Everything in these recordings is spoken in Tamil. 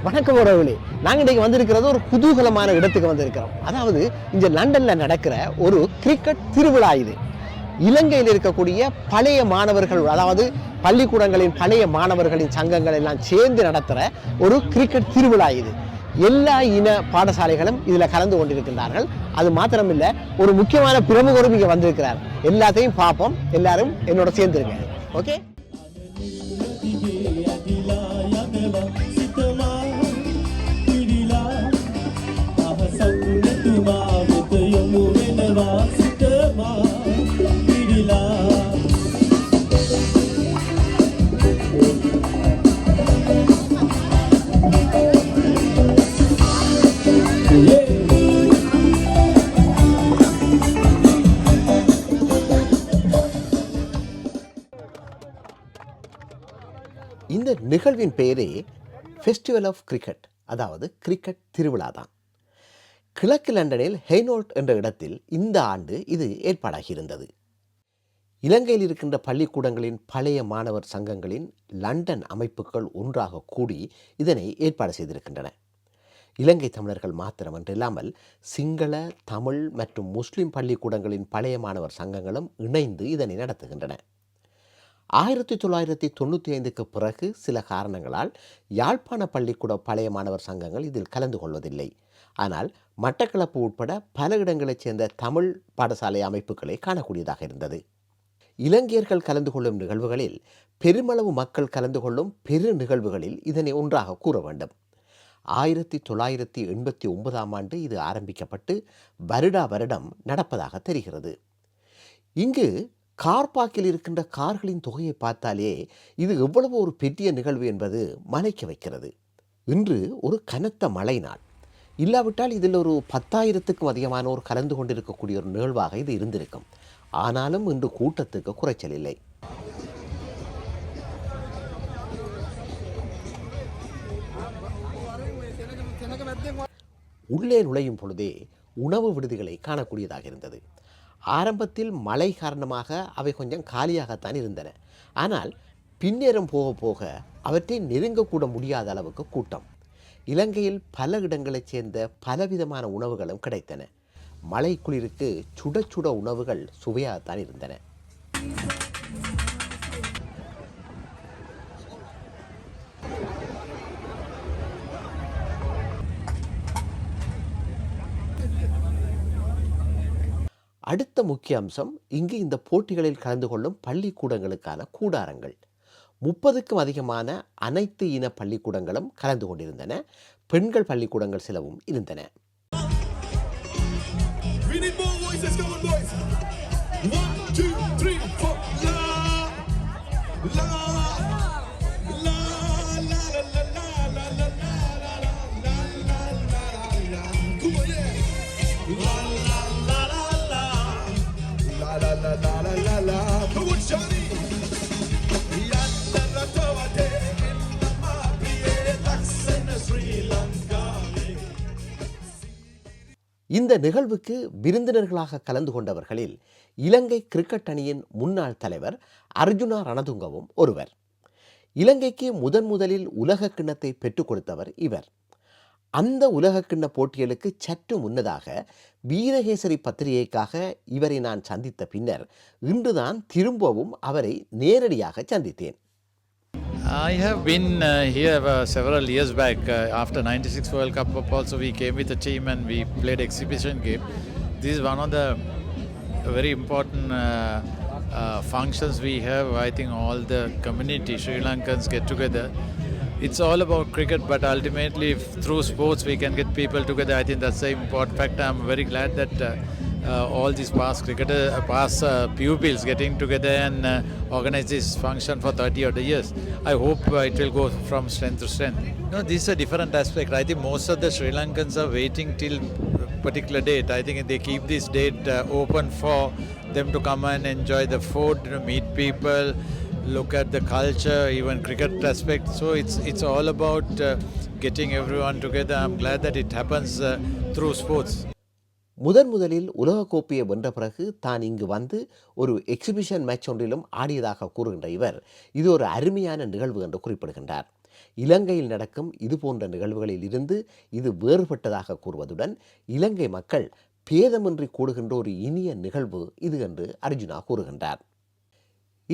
வணக்கம் உறவுகளே, நாங்கள் இன்றைக்கு வந்திருக்கிறது ஒரு குதூகலமான இடத்துக்கு வந்திருக்கிறோம். அதாவது இங்கே லண்டனில் நடக்கிற ஒரு கிரிக்கெட் திருவிழா இது. இலங்கையில் இருக்கக்கூடிய பழைய மாணவர்கள், அதாவது பள்ளிக்கூடங்களின் பழைய மாணவர்களின் சங்கங்கள் எல்லாம் சேர்ந்து நடத்துகிற ஒரு கிரிக்கெட் திருவிழா இது. எல்லா இன பாடசாலைகளும் இதில் கலந்து கொண்டிருக்கின்றார்கள். அது மாத்திரமில்லை, ஒரு முக்கியமான பிரமுகரும் இங்கே வந்திருக்கிறார். எல்லாத்தையும் பார்ப்போம். எல்லாரும் என்னோட சேர்ந்துருங்க. ஓகே. இந்த நிகழ்வின் பெயரே ஃபெஸ்டிவல் ஆஃப் கிரிக்கெட், அதாவது கிரிக்கெட் திருவிழா தான். கிழக்கு லண்டனில் ஹெய்னோல்ட் என்ற இடத்தில் இந்த ஆண்டு இது ஏற்பாடாகியிருந்தது. இலங்கையில் இருக்கின்ற பள்ளிக்கூடங்களின் பழைய மாணவர் சங்கங்களின் லண்டன் அமைப்புகள் ஒன்றாக கூடி இதனை ஏற்பாடு செய்திருக்கின்றன. இலங்கை தமிழர்கள் மாத்திரமன்றில்லாமல் சிங்கள, தமிழ் மற்றும் முஸ்லிம் பள்ளிக்கூடங்களின் பழைய மாணவர் சங்கங்களும் இணைந்து இதனை நடத்துகின்றன. 1995க்கு பிறகு சில காரணங்களால் யாழ்ப்பாண பள்ளிக்கூட பழைய மாணவர் சங்கங்கள் இதில் கலந்து கொள்வதில்லை. ஆனால் மட்டக்களப்பு உட்பட பல இடங்களைச் சேர்ந்த தமிழ் பாடசாலை அமைப்புகளை காணக்கூடியதாக இருந்தது. இலங்கையர்கள் கலந்து கொள்ளும் நிகழ்வுகளில், பெருமளவு மக்கள் கலந்து கொள்ளும் பெரு நிகழ்வுகளில் இதனை ஒன்றாக கூற வேண்டும். 1989ஆம் ஆண்டு இது ஆரம்பிக்கப்பட்டு வருடா வருடம் நடப்பதாக தெரிகிறது. இங்கு கார் பார்க்கில் இருக்கின்ற கார்களின் தொகையை பார்த்தாலே இது எவ்வளவு ஒரு பெரிய நிகழ்வு என்பது மலைக்க வைக்கிறது. இன்று ஒரு கனத்த மழை நாள். இல்லாவிட்டால் இதில் ஒரு 10,000க்கும் அதிகமானோர் கலந்து கொண்டிருக்கக்கூடிய ஒரு நிகழ்வாக இது இருந்திருக்கும். ஆனாலும் இன்று கூட்டத்துக்கு குறைச்சல் இல்லை. உள்ளே நுழையும் பொழுதே உணவு விடுதிகளை காணக்கூடியதாக இருந்தது. ஆரம்பத்தில் மழை காரணமாக அவை கொஞ்சம் காலியாகத்தான் இருந்தன. ஆனால் பின்னேறம் போக போக அவற்றை நெருங்கக்கூட முடியாத அளவுக்கு கூட்டம். இலங்கையில் பல இடங்களைச் சேர்ந்த பலவிதமான உணவுகளும் கிடைத்தன. மழை குளிருக்கு சுட சுட உணவுகள் சுவையாகத்தான் இருந்தன. அடுத்த முக்கிய அம்சம் இங்கு இந்த போட்டிகளில் கலந்து கொள்ளும் பள்ளிக்கூடங்களுக்கான கூடாரங்கள். 30க்கும் அதிகமான அனைத்து இன பள்ளிக்கூடங்களும் கலந்து கொண்டிருந்தன. பெண்கள் பள்ளிக்கூடங்கள் சிலவும் இருந்தன. இந்த நிகழ்வுக்கு விருந்தினர்களாக கலந்து கொண்டவர்களில் இலங்கை கிரிக்கெட் அணியின் முன்னாள் தலைவர் அர்ஜுனா ரணதுங்கவும் ஒருவர். இலங்கைக்கு முதலில் உலக கிண்ணத்தை பெற்றுக் கொடுத்தவர் இவர். அந்த உலக கிண்ண போட்டிகளுக்கு சற்று முன்னதாக வீரகேசரி பத்திரிகைக்காக இவரை நான் சந்தித்த பின்னர் இன்றுதான் திரும்பவும் அவரை நேரடியாக சந்தித்தேன். I have been here several years back. After 96 World Cup also we came with a team and we played exhibition game. This is one of the very important functions we have. I think all the community, Sri Lankans get together. It's all about cricket, but ultimately through sports we can get people together. I think that's the important factor. I'm very glad that all these past pupils getting together and organize this function for 30 odd years. I hope it will go from strength to strength. No, this is a different aspect. I think most of the Sri Lankans are waiting till particular date. I think they keep this date open for them to come and enjoy the food, meet people, look at the culture, even cricket aspect. So it's all about getting everyone together. I'm glad that it happens through sports. முதலில் உலகக்கோப்பையை வென்ற பிறகு தான் இங்கு வந்து ஒரு எக்ஸிபிஷன் மேட்ச் ஒன்றிலும் ஆடியதாக கூறுகின்ற இவர் இது ஒரு அருமையான நிகழ்வு என்று குறிப்பிடுகின்றார். இலங்கையில் நடக்கும் இதுபோன்ற நிகழ்வுகளில் இருந்து இது வேறுபட்டதாக கூறுவதுடன் இலங்கை மக்கள் பேதமின்றி கூடுகின்ற ஒரு இனிய நிகழ்வு இது என்று அர்ஜுனா கூறுகின்றார்.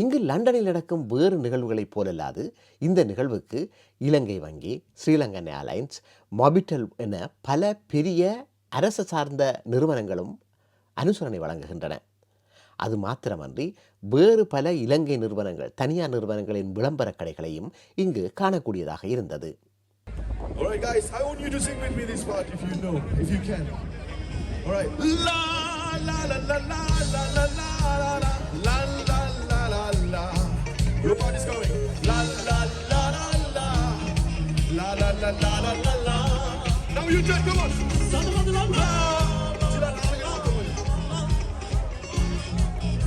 இங்கு லண்டனில் நடக்கும் வேறு நிகழ்வுகளைப் போலல்லாது இந்த நிகழ்வுக்கு இலங்கை வங்கி, ஸ்ரீலங்கன் ஏர்லைன்ஸ், மொபிட்டல் என பல பெரிய அரசு சார்ந்த நிறுவனங்களும் அனுசரணை வழங்குகின்றன. அது மாத்திரமன்றி வேறு பல இலங்கை நிறுவனங்கள், தனியார் நிறுவனங்களின் விளம்பர கடைகளையும் இங்கு காணக்கூடியதாக இருந்தது. Alright guys, I want you to sing with me this part if you know, if you can. Alright. La la la la la la la la la la la la la la. Your part is going. La la la la la la la la la la la la. Now you just come on.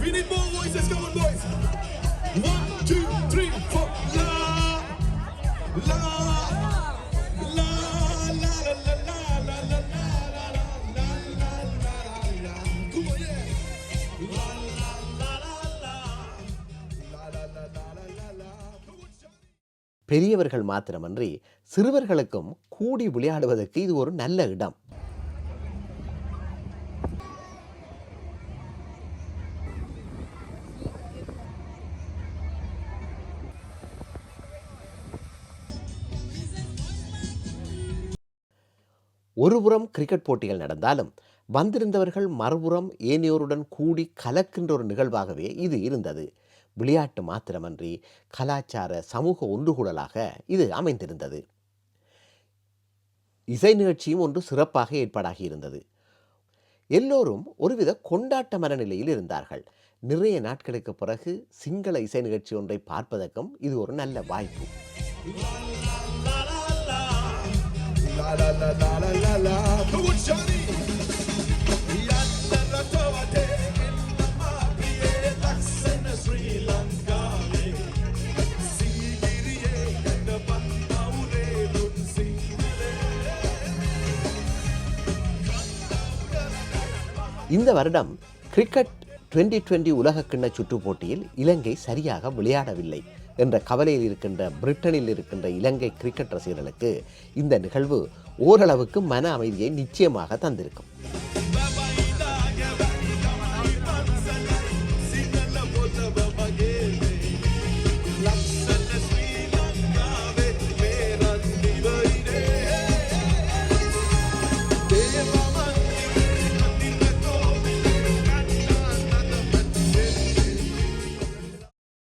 We need more voices, come on boys. 1, 2, 3, 4. La la la la la la la la la. பெரியவர்கள் மாத்திரமன்றி சிறுவர்களுக்கும் கூடி விளையாடுவதற்கு இது ஒரு நல்ல இடம். ஒருபுறம் கிரிக்கெட் போட்டிகள் நடந்தாலும் வந்திருந்தவர்கள் மறுபுறம் ஏனையோருடன் கூடி கலக்கின்ற ஒரு நிகழ்வாகவே இது இருந்தது. விளையாட்டு மாத்திரமன்றி கலாச்சார சமூக ஒன்றுகூடலாக இது அமைந்திருந்தது. இசை நிகழ்ச்சியும் ஒன்று சிறப்பாக ஏற்பாடாகி இருந்தது. எல்லோரும் ஒருவித கொண்டாட்ட மனநிலையில் இருந்தார்கள். நிறைய நாட்களுக்கு பிறகு சிங்கள இசை நிகழ்ச்சி ஒன்றை பார்ப்பதற்கும் இது ஒரு நல்ல வாய்ப்பு. இந்த வருடம் கிரிக்கெட் 2020 உலகக்கிண்ண சுற்றுப் போட்டியில் இலங்கை சரியாக விளையாடவில்லை என்ற கவலையில் இருக்கின்ற பிரிட்டனில் இருக்கின்ற இலங்கை கிரிக்கெட் ரசிகர்களுக்கு இந்த நிகழ்வு ஓரளவுக்கு மன அமைதியை நிச்சயமாக தந்திருக்கும்.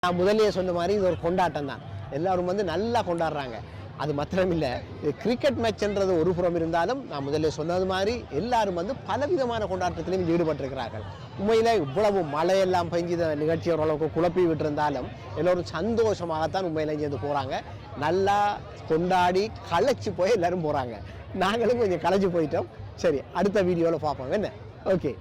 நான் முதலே சொன்ன மாதிரி இது ஒரு கொண்டாட்டம் தான். எல்லாரும் நல்லா கொண்டாடுறாங்க. அது மாத்திரமில்லை, கிரிக்கெட் மேட்ச்ன்றது ஒரு புறம் இருந்தாலும் நான் முதலே சொன்னது மாதிரி எல்லாரும் பலவிதமான கொண்டாட்டத்திலையும் ஈடுபட்டிருக்கிறார்கள். உண்மையில் இவ்வளவு மழையெல்லாம் பெஞ்சு நிகழ்ச்சி ஓரளவுக்கு குழப்பி விட்டுருந்தாலும் எல்லோரும் சந்தோஷமாகத்தான் உண்மையில இருந்து போகிறாங்க. நல்லா கொண்டாடி களைச்சி போய் எல்லாரும் போகிறாங்க. நாங்களும் கொஞ்சம் களைச்சி போயிட்டோம். சரி, அடுத்த வீடியோவில் பார்ப்போம். என்ன? ஓகே.